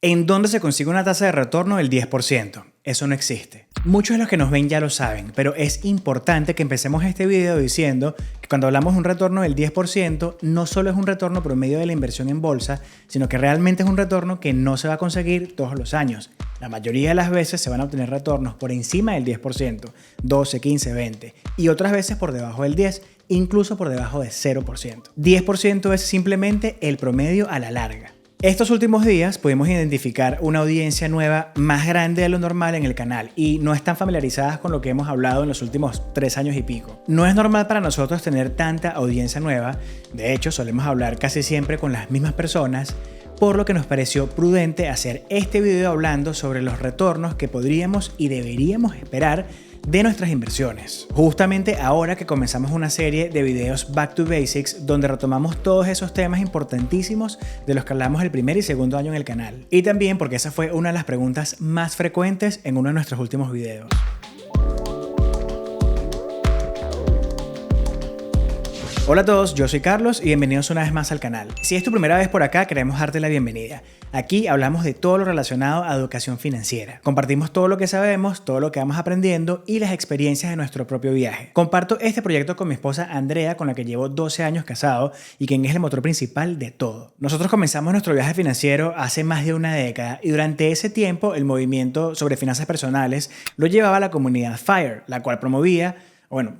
¿En dónde se consigue una tasa de retorno del 10%? Eso no existe. Muchos de los que nos ven ya lo saben, pero es importante que empecemos este video diciendo que cuando hablamos de un retorno del 10%, no solo es un retorno promedio de la inversión en bolsa, sino que realmente es un retorno que no se va a conseguir todos los años. La mayoría de las veces se van a obtener retornos por encima del 10%, 12, 15, 20, y otras veces por debajo del 10%, incluso por debajo de 0%. 10% es simplemente el promedio a la larga. Estos últimos días pudimos identificar una audiencia nueva más grande de lo normal en el canal y no están familiarizadas con lo que hemos hablado en los últimos 3 años y pico. No es normal para nosotros tener tanta audiencia nueva, de hecho solemos hablar casi siempre con las mismas personas, por lo que nos pareció prudente hacer este video hablando sobre los retornos que podríamos y deberíamos esperar de nuestras inversiones. Justamente ahora que comenzamos una serie de videos Back to Basics donde retomamos todos esos temas importantísimos de los que hablamos el primer y segundo año en el canal. Y también porque esa fue una de las preguntas más frecuentes en uno de nuestros últimos videos. Hola a todos, yo soy Carlos y bienvenidos una vez más al canal. Si es tu primera vez por acá, queremos darte la bienvenida. Aquí hablamos de todo lo relacionado a educación financiera. Compartimos todo lo que sabemos, todo lo que vamos aprendiendo y las experiencias de nuestro propio viaje. Comparto este proyecto con mi esposa Andrea, con la que llevo 12 años casado y quien es el motor principal de todo. Nosotros comenzamos nuestro viaje financiero hace más de una década y durante ese tiempo el movimiento sobre finanzas personales lo llevaba la comunidad FIRE, la cual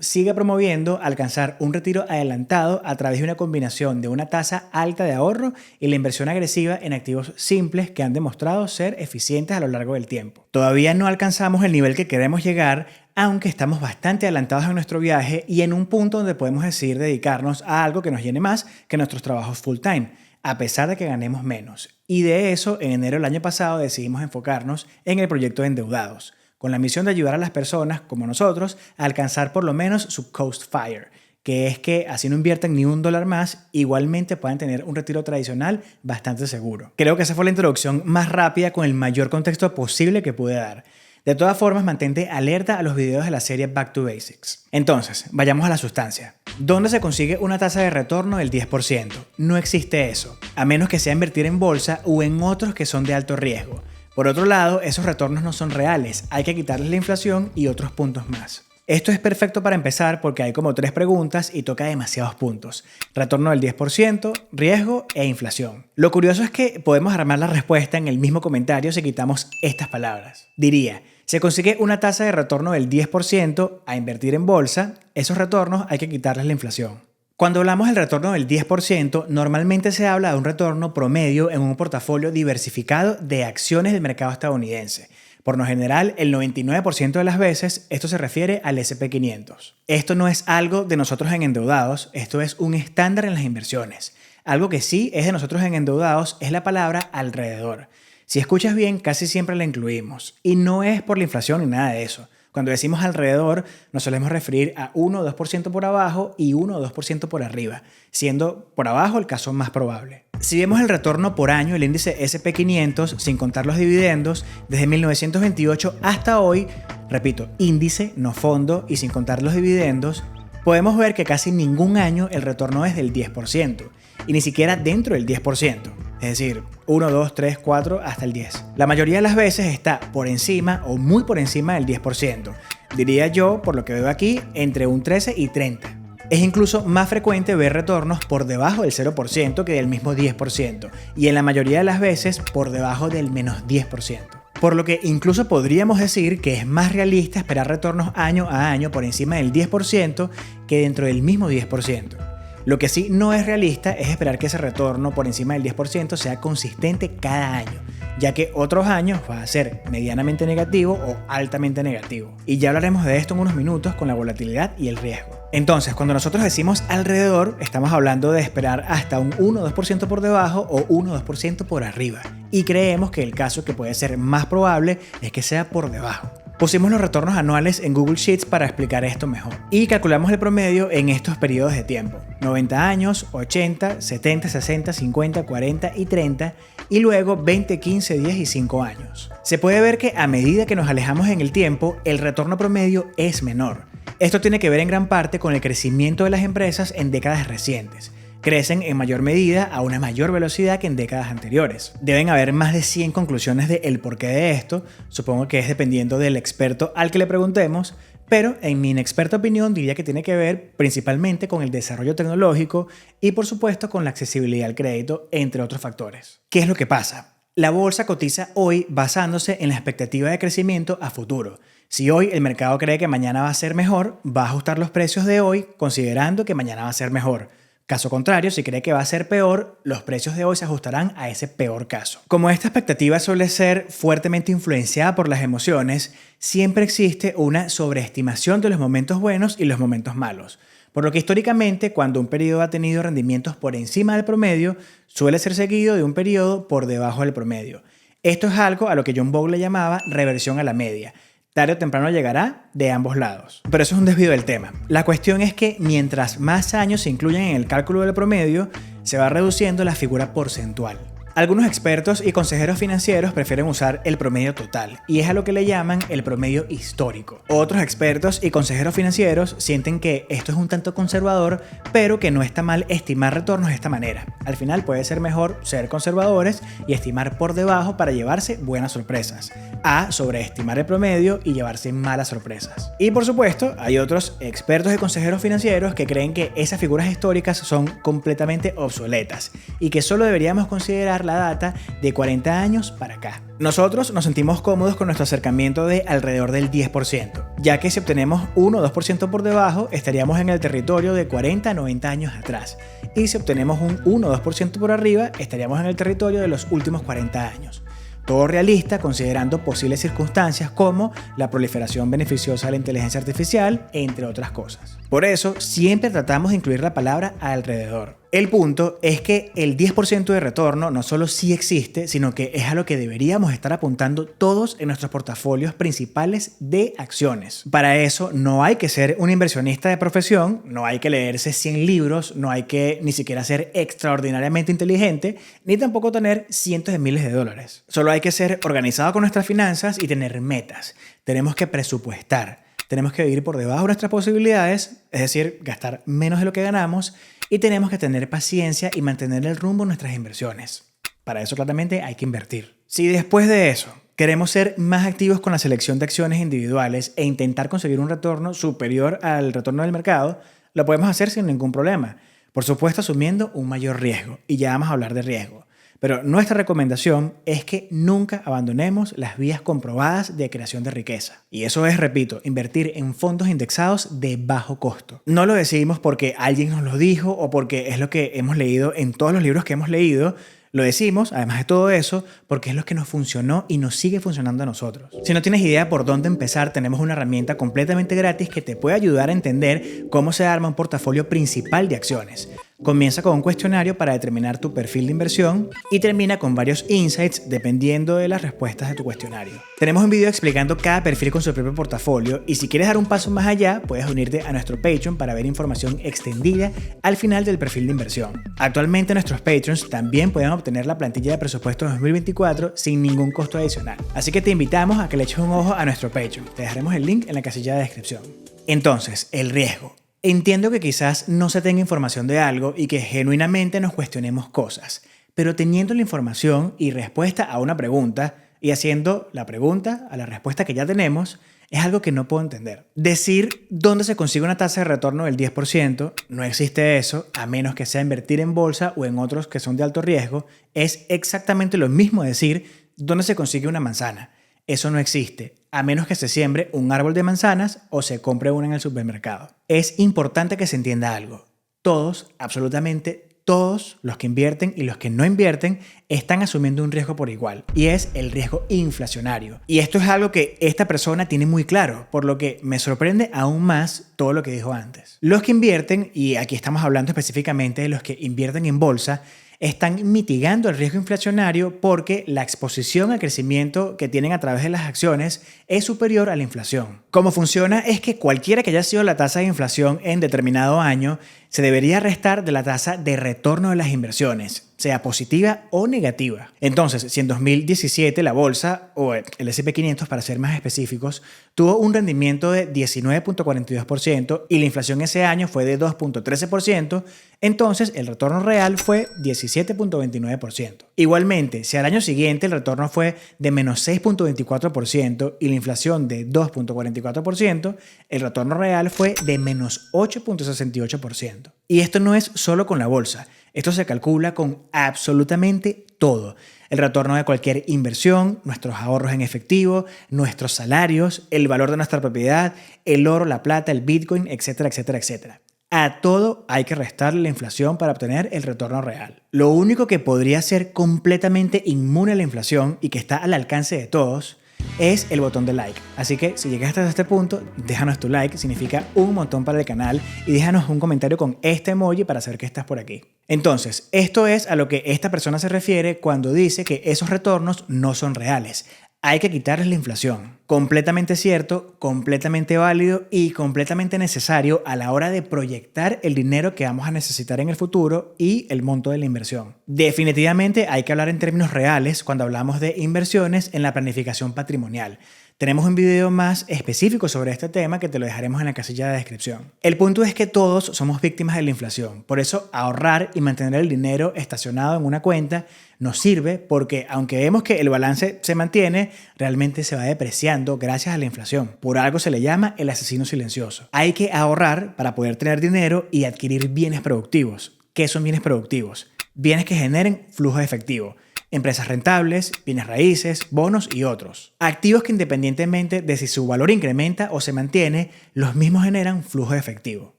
sigue promoviendo alcanzar un retiro adelantado a través de una combinación de una tasa alta de ahorro y la inversión agresiva en activos simples que han demostrado ser eficientes a lo largo del tiempo. Todavía no alcanzamos el nivel que queremos llegar, aunque estamos bastante adelantados en nuestro viaje y en un punto donde podemos decidir dedicarnos a algo que nos llene más que nuestros trabajos full time, a pesar de que ganemos menos. Y de eso, en enero del año pasado decidimos enfocarnos en el proyecto de endeudados, con la misión de ayudar a las personas, como nosotros, a alcanzar por lo menos su Coast FIRE, que es que así no invierten ni $1 más, igualmente pueden tener un retiro tradicional bastante seguro. Creo que esa fue la introducción más rápida con el mayor contexto posible que pude dar. De todas formas, mantente alerta a los videos de la serie Back to Basics. Entonces, vayamos a la sustancia. ¿Dónde se consigue una tasa de retorno del 10%? No existe eso, a menos que sea invertir en bolsa o en otros que son de alto riesgo. Por otro lado, esos retornos no son reales, hay que quitarles la inflación y otros puntos más. Esto es perfecto para empezar porque hay como 3 preguntas y toca demasiados puntos. Retorno del 10%, riesgo e inflación. Lo curioso es que podemos armar la respuesta en el mismo comentario si quitamos estas palabras. Diría, se consigue una tasa de retorno del 10% a invertir en bolsa, esos retornos hay que quitarles la inflación. Cuando hablamos del retorno del 10%, normalmente se habla de un retorno promedio en un portafolio diversificado de acciones del mercado estadounidense. Por lo general, el 99% de las veces esto se refiere al S&P 500. Esto no es algo de nosotros en endeudados, esto es un estándar en las inversiones. Algo que sí es de nosotros en endeudados es la palabra alrededor. Si escuchas bien, casi siempre la incluimos. Y no es por la inflación ni nada de eso. Cuando decimos alrededor, nos solemos referir a 1 o 2% por abajo y 1 o 2% por arriba, siendo por abajo el caso más probable. Si vemos el retorno por año, el índice S&P 500, sin contar los dividendos, desde 1928 hasta hoy, repito, índice, no fondo, y sin contar los dividendos, podemos ver que casi ningún año el retorno es del 10%, y ni siquiera dentro del 10%. Es decir, 1, 2, 3, 4 hasta el 10. La mayoría de las veces está por encima o muy por encima del 10%. Diría yo, por lo que veo aquí, entre un 13 y 30. Es incluso más frecuente ver retornos por debajo del 0% que del mismo 10%. Y en la mayoría de las veces por debajo del menos 10%. Por lo que incluso podríamos decir que es más realista esperar retornos año a año por encima del 10% que dentro del mismo 10%. Lo que sí no es realista es esperar que ese retorno por encima del 10% sea consistente cada año, ya que otros años va a ser medianamente negativo o altamente negativo. Y ya hablaremos de esto en unos minutos con la volatilidad y el riesgo. Entonces, cuando nosotros decimos alrededor, estamos hablando de esperar hasta un 1 o 2% por debajo o 1 o 2% por arriba. Y creemos que el caso que puede ser más probable es que sea por debajo. Pusimos los retornos anuales en Google Sheets para explicar esto mejor. Y calculamos el promedio en estos periodos de tiempo. 90 años, 80, 70, 60, 50, 40 y 30. Y luego 20, 15, 10 y 5 años. Se puede ver que a medida que nos alejamos en el tiempo, el retorno promedio es menor. Esto tiene que ver en gran parte con el crecimiento de las empresas en décadas recientes. Crecen en mayor medida a una mayor velocidad que en décadas anteriores. Deben haber más de 100 conclusiones de el porqué de esto, supongo que es dependiendo del experto al que le preguntemos, pero en mi inexperta opinión diría que tiene que ver principalmente con el desarrollo tecnológico y por supuesto con la accesibilidad al crédito, entre otros factores. ¿Qué es lo que pasa? La bolsa cotiza hoy basándose en la expectativa de crecimiento a futuro. Si hoy el mercado cree que mañana va a ser mejor, va a ajustar los precios de hoy considerando que mañana va a ser mejor. Caso contrario, si cree que va a ser peor, los precios de hoy se ajustarán a ese peor caso. Como esta expectativa suele ser fuertemente influenciada por las emociones, siempre existe una sobreestimación de los momentos buenos y los momentos malos. Por lo que históricamente, cuando un periodo ha tenido rendimientos por encima del promedio, suele ser seguido de un periodo por debajo del promedio. Esto es algo a lo que John Bogle le llamaba reversión a la media. Tarde o temprano llegará de ambos lados. Pero eso es un desvío del tema. La cuestión es que mientras más años se incluyen en el cálculo del promedio, se va reduciendo la figura porcentual. Algunos expertos y consejeros financieros prefieren usar el promedio total, y es a lo que le llaman el promedio histórico. Otros expertos y consejeros financieros sienten que esto es un tanto conservador, pero que no está mal estimar retornos de esta manera. Al final puede ser mejor ser conservadores y estimar por debajo para llevarse buenas sorpresas, a sobreestimar el promedio y llevarse malas sorpresas. Y por supuesto, hay otros expertos y consejeros financieros que creen que esas figuras históricas son completamente obsoletas y que solo deberíamos considerar la data de 40 años para acá. Nosotros nos sentimos cómodos con nuestro acercamiento de alrededor del 10%, ya que si obtenemos 1 o 2% por debajo, estaríamos en el territorio de 40 a 90 años atrás. Y si obtenemos un 1 o 2% por arriba, estaríamos en el territorio de los últimos 40 años. Todo realista considerando posibles circunstancias como la proliferación beneficiosa de la inteligencia artificial, entre otras cosas. Por eso, siempre tratamos de incluir la palabra alrededor. El punto es que el 10% de retorno no solo sí existe, sino que es a lo que deberíamos estar apuntando todos en nuestros portafolios principales de acciones. Para eso no hay que ser un inversionista de profesión, no hay que leerse 100 libros, no hay que ni siquiera ser extraordinariamente inteligente, ni tampoco tener cientos de miles de dólares. Solo hay que ser organizado con nuestras finanzas y tener metas. Tenemos que presupuestar. Tenemos que vivir por debajo de nuestras posibilidades, es decir, gastar menos de lo que ganamos, y tenemos que tener paciencia y mantener el rumbo en nuestras inversiones. Para eso claramente hay que invertir. Si después de eso queremos ser más activos con la selección de acciones individuales e intentar conseguir un retorno superior al retorno del mercado, lo podemos hacer sin ningún problema. Por supuesto, asumiendo un mayor riesgo, y ya vamos a hablar de riesgo. Pero nuestra recomendación es que nunca abandonemos las vías comprobadas de creación de riqueza. Y eso es, repito, invertir en fondos indexados de bajo costo. No lo decidimos porque alguien nos lo dijo o porque es lo que hemos leído en todos los libros que hemos leído. Lo decimos, además de todo eso, porque es lo que nos funcionó y nos sigue funcionando a nosotros. Si no tienes idea por dónde empezar, tenemos una herramienta completamente gratis que te puede ayudar a entender cómo se arma un portafolio principal de acciones. Comienza con un cuestionario para determinar tu perfil de inversión y termina con varios insights dependiendo de las respuestas de tu cuestionario. Tenemos un video explicando cada perfil con su propio portafolio y si quieres dar un paso más allá, puedes unirte a nuestro Patreon para ver información extendida al final del perfil de inversión. Actualmente nuestros Patreons también pueden obtener la plantilla de presupuesto 2024 sin ningún costo adicional. Así que te invitamos a que le eches un ojo a nuestro Patreon. Te dejaremos el link en la casilla de descripción. Entonces, el riesgo. Entiendo que quizás no se tenga información de algo y que genuinamente nos cuestionemos cosas, pero teniendo la información y respuesta a una pregunta y haciendo la pregunta a la respuesta que ya tenemos, es algo que no puedo entender. Decir dónde se consigue una tasa de retorno del 10%, no existe eso, a menos que sea invertir en bolsa o en otros que son de alto riesgo, es exactamente lo mismo decir dónde se consigue una manzana. Eso no existe, a menos que se siembre un árbol de manzanas o se compre una en el supermercado. Es importante que se entienda algo. Todos, absolutamente todos los que invierten y los que no invierten están asumiendo un riesgo por igual, y es el riesgo inflacionario. Y esto es algo que esta persona tiene muy claro, por lo que me sorprende aún más todo lo que dijo antes. Los que invierten, y aquí estamos hablando específicamente de los que invierten en bolsa, están mitigando el riesgo inflacionario porque la exposición al crecimiento que tienen a través de las acciones es superior a la inflación. Cómo funciona es que cualquiera que haya sido la tasa de inflación en determinado año se debería restar de la tasa de retorno de las inversiones, sea positiva o negativa. Entonces, si en 2017 la bolsa, o el S&P 500 para ser más específicos, tuvo un rendimiento de 19.42% y la inflación ese año fue de 2.13%, Entonces, el retorno real fue 17.29%. Igualmente, si al año siguiente el retorno fue de menos 6.24% y la inflación de 2.44%, el retorno real fue de menos 8.68%. Y esto no es solo con la bolsa, esto se calcula con absolutamente todo. El retorno de cualquier inversión, nuestros ahorros en efectivo, nuestros salarios, el valor de nuestra propiedad, el oro, la plata, el Bitcoin, etcétera, etcétera, etcétera. A todo hay que restarle la inflación para obtener el retorno real. Lo único que podría ser completamente inmune a la inflación y que está al alcance de todos es el botón de like. Así que si llegaste hasta este punto, déjanos tu like, significa un montón para el canal, y déjanos un comentario con este emoji para saber que estás por aquí. Entonces, esto es a lo que esta persona se refiere cuando dice que esos retornos no son reales. Hay que quitarles la inflación. Completamente cierto, completamente válido y completamente necesario a la hora de proyectar el dinero que vamos a necesitar en el futuro y el monto de la inversión. Definitivamente hay que hablar en términos reales cuando hablamos de inversiones en la planificación patrimonial. Tenemos un video más específico sobre este tema que te lo dejaremos en la casilla de descripción. El punto es que todos somos víctimas de la inflación. Por eso ahorrar y mantener el dinero estacionado en una cuenta nos sirve porque aunque vemos que el balance se mantiene, realmente se va depreciando gracias a la inflación. Por algo se le llama el asesino silencioso. Hay que ahorrar para poder tener dinero y adquirir bienes productivos. ¿Qué son bienes productivos? Bienes que generen flujo de efectivo. Empresas rentables, bienes raíces, bonos y otros. Activos que independientemente de si su valor incrementa o se mantiene, los mismos generan flujo de efectivo.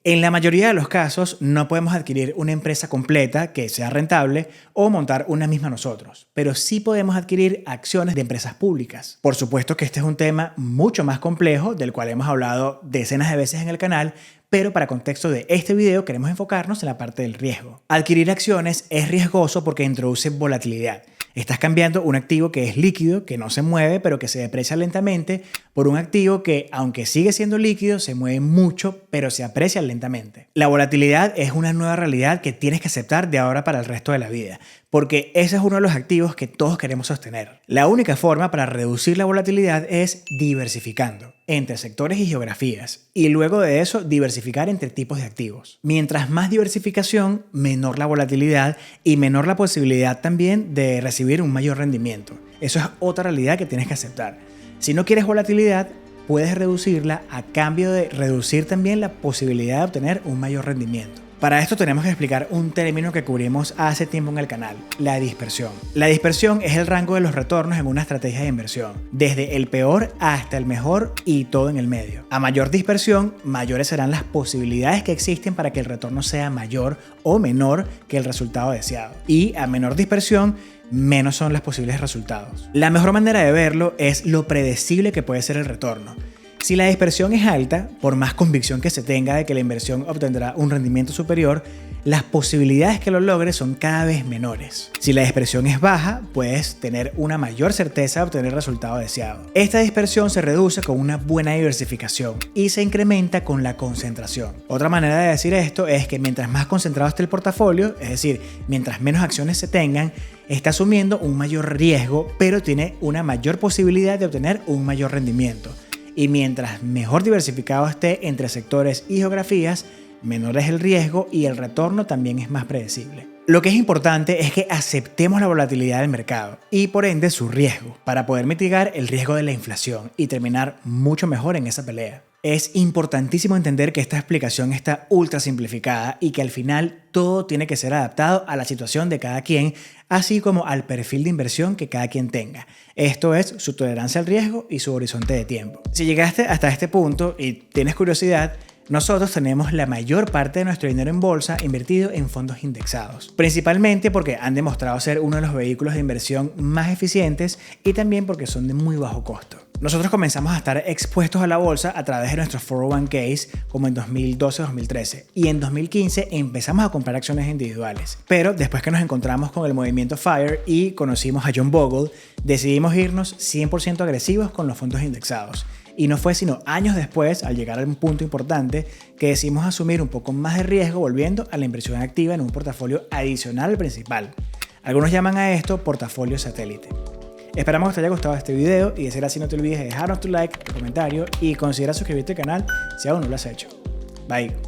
En la mayoría de los casos no podemos adquirir una empresa completa que sea rentable o montar una misma nosotros, pero sí podemos adquirir acciones de empresas públicas. Por supuesto que este es un tema mucho más complejo del cual hemos hablado decenas de veces en el canal, pero para contexto de este video queremos enfocarnos en la parte del riesgo. Adquirir acciones es riesgoso porque introduce volatilidad. Estás cambiando un activo que es líquido, que no se mueve, pero que se deprecia lentamente, por un activo que, aunque sigue siendo líquido, se mueve mucho, pero se aprecia lentamente. La volatilidad es una nueva realidad que tienes que aceptar de ahora para el resto de la vida, porque ese es uno de los activos que todos queremos sostener. La única forma para reducir la volatilidad es diversificando entre sectores y geografías, y luego de eso diversificar entre tipos de activos. Mientras más diversificación, menor la volatilidad y menor la posibilidad también de recibir un mayor rendimiento. Eso es otra realidad que tienes que aceptar. Si no quieres volatilidad, puedes reducirla a cambio de reducir también la posibilidad de obtener un mayor rendimiento. Para esto tenemos que explicar un término que cubrimos hace tiempo en el canal, la dispersión. La dispersión es el rango de los retornos en una estrategia de inversión, desde el peor hasta el mejor y todo en el medio. A mayor dispersión, mayores serán las posibilidades que existen para que el retorno sea mayor o menor que el resultado deseado. Y a menor dispersión, menos son los posibles resultados. La mejor manera de verlo es lo predecible que puede ser el retorno. Si la dispersión es alta, por más convicción que se tenga de que la inversión obtendrá un rendimiento superior, las posibilidades que lo logre son cada vez menores. Si la dispersión es baja, puedes tener una mayor certeza de obtener el resultado deseado. Esta dispersión se reduce con una buena diversificación y se incrementa con la concentración. Otra manera de decir esto es que mientras más concentrado esté el portafolio, es decir, mientras menos acciones se tengan, está asumiendo un mayor riesgo, pero tiene una mayor posibilidad de obtener un mayor rendimiento. Y mientras mejor diversificado esté entre sectores y geografías, menor es el riesgo y el retorno también es más predecible. Lo que es importante es que aceptemos la volatilidad del mercado y por ende su riesgo para poder mitigar el riesgo de la inflación y terminar mucho mejor en esa pelea. Es importantísimo entender que esta explicación está ultra simplificada y que al final todo tiene que ser adaptado a la situación de cada quien, así como al perfil de inversión que cada quien tenga. Esto es su tolerancia al riesgo y su horizonte de tiempo. Si llegaste hasta este punto y tienes curiosidad, nosotros tenemos la mayor parte de nuestro dinero en bolsa invertido en fondos indexados, principalmente porque han demostrado ser uno de los vehículos de inversión más eficientes y también porque son de muy bajo costo. Nosotros comenzamos a estar expuestos a la bolsa a través de nuestros 401ks como en 2012-2013 y en 2015 empezamos a comprar acciones individuales. Pero después que nos encontramos con el movimiento FIRE y conocimos a John Bogle, decidimos irnos 100% agresivos con los fondos indexados. Y no fue sino años después, al llegar a un punto importante, que decidimos asumir un poco más de riesgo volviendo a la inversión activa en un portafolio adicional al principal. Algunos llaman a esto portafolio satélite. Esperamos que te haya gustado este video y de ser así no te olvides de dejarnos tu like, tu comentario y considera suscribirte al canal si aún no lo has hecho. Bye.